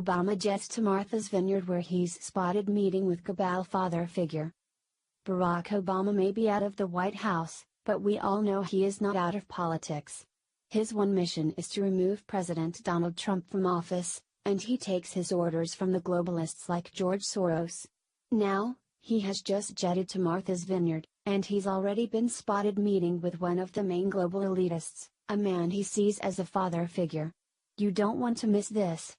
Obama jets to Martha's Vineyard where he's spotted meeting with cabal father figure. Barack Obama may be out of the White House, but we all know he is not out of politics. His one mission is to remove President Donald Trump from office, and he takes his orders from the globalists like George Soros. Now, he has just jetted to Martha's Vineyard, and he's already been spotted meeting with one of the main global elitists, a man he sees as a father figure. You don't want to miss this.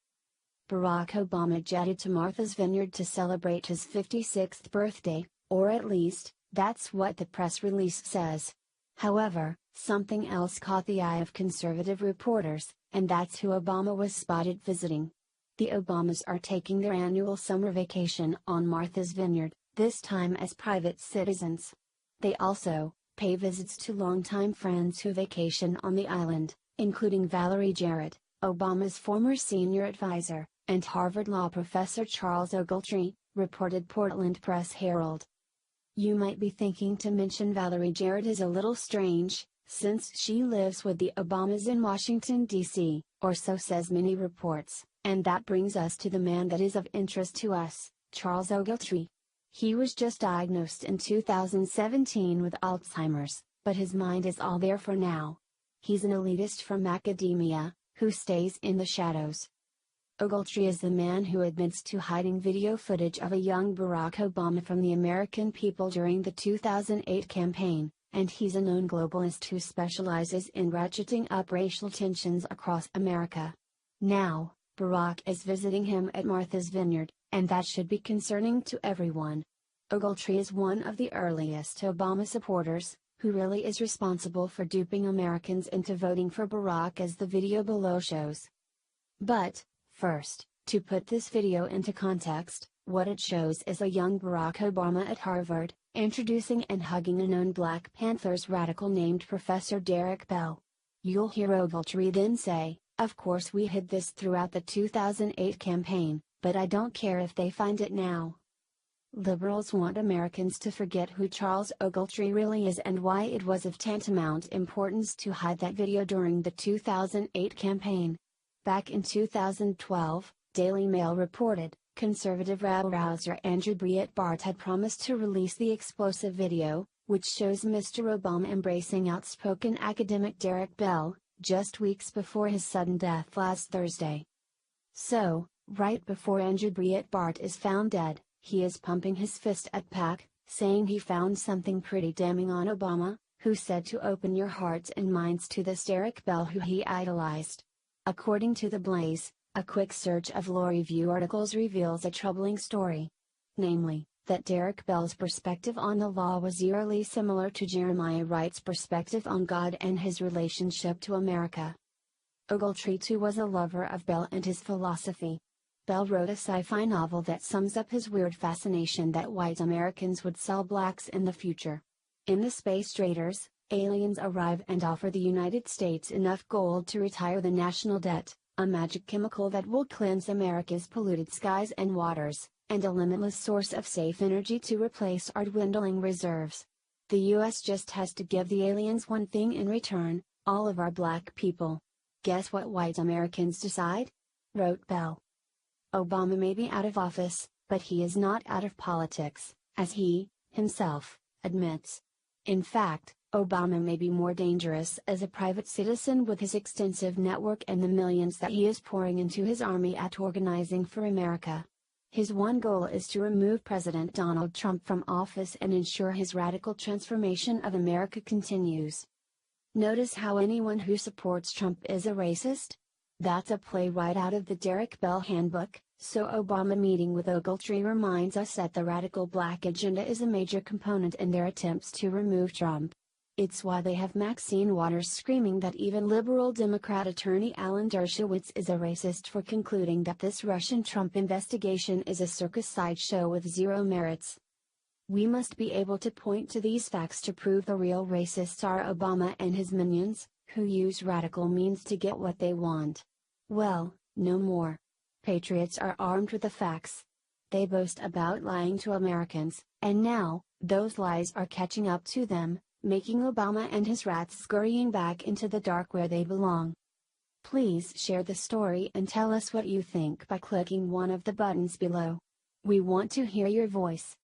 Barack Obama jetted to Martha's Vineyard to celebrate his 56th birthday, or at least, that's what the press release says. However, something else caught the eye of conservative reporters, and that's who Obama was spotted visiting. The Obamas are taking their annual summer vacation on Martha's Vineyard, this time as private citizens. They also pay visits to longtime friends who vacation on the island, including Valerie Jarrett, Obama's former senior advisor, and Harvard Law professor Charles Ogletree, reported Portland Press Herald. You might be thinking to mention Valerie Jarrett is a little strange, since she lives with the Obamas in Washington, D.C., or so says many reports, and that brings us to the man that is of interest to us, Charles Ogletree. He was just diagnosed in 2017 with Alzheimer's, but his mind is all there for now. He's an elitist from academia, who stays in the shadows. Ogletree is the man who admits to hiding video footage of a young Barack Obama from the American people during the 2008 campaign, and he's a known globalist who specializes in ratcheting up racial tensions across America. Now, Barack is visiting him at Martha's Vineyard, and that should be concerning to everyone. Ogletree is one of the earliest Obama supporters, who really is responsible for duping Americans into voting for Barack, as the video below shows. But, first, to put this video into context, what it shows is a young Barack Obama at Harvard, introducing and hugging a known Black Panthers radical named Professor Derek Bell. You'll hear Ogletree then say, "Of course we hid this throughout the 2008 campaign, but I don't care if they find it now." Liberals want Americans to forget who Charles Ogletree really is and why it was of tantamount importance to hide that video during the 2008 campaign. Back in 2012, Daily Mail reported, conservative rabble-rouser Andrew Breitbart had promised to release the explosive video, which shows Mr. Obama embracing outspoken academic Derek Bell, just weeks before his sudden death last Thursday. So, right before Andrew Breitbart is found dead, he is pumping his fist at PAC, saying he found something pretty damning on Obama, who said to open your hearts and minds to this Derek Bell who he idolized. According to The Blaze, a quick search of law review articles reveals a troubling story. Namely, that Derek Bell's perspective on the law was eerily similar to Jeremiah Wright's perspective on God and his relationship to America. Ogletree too was a lover of Bell and his philosophy. Bell wrote a sci-fi novel that sums up his weird fascination that white Americans would sell blacks in the future. In The Space Raiders, aliens arrive and offer the United States enough gold to retire the national debt, a magic chemical that will cleanse America's polluted skies and waters, and a limitless source of safe energy to replace our dwindling reserves. The US just has to give the aliens one thing in return, all of our black people. Guess what white Americans decide? Wrote Bell. Obama may be out of office, but he is not out of politics, as he, himself, admits. In fact, Obama may be more dangerous as a private citizen with his extensive network and the millions that he is pouring into his army at Organizing for America. His one goal is to remove President Donald Trump from office and ensure his radical transformation of America continues. Notice how anyone who supports Trump is a racist? That's a play right out of the Derek Bell handbook, so Obama meeting with Ogletree reminds us that the radical black agenda is a major component in their attempts to remove Trump. It's why they have Maxine Waters screaming that even liberal Democrat attorney Alan Dershowitz is a racist for concluding that this Russian Trump investigation is a circus sideshow with zero merits. We must be able to point to these facts to prove the real racists are Obama and his minions, who use radical means to get what they want. Well, no more. Patriots are armed with the facts. They boast about lying to Americans, and now, those lies are catching up to them, making Obama and his rats scurrying back into the dark where they belong. Please share the story and tell us what you think by clicking one of the buttons below. We want to hear your voice.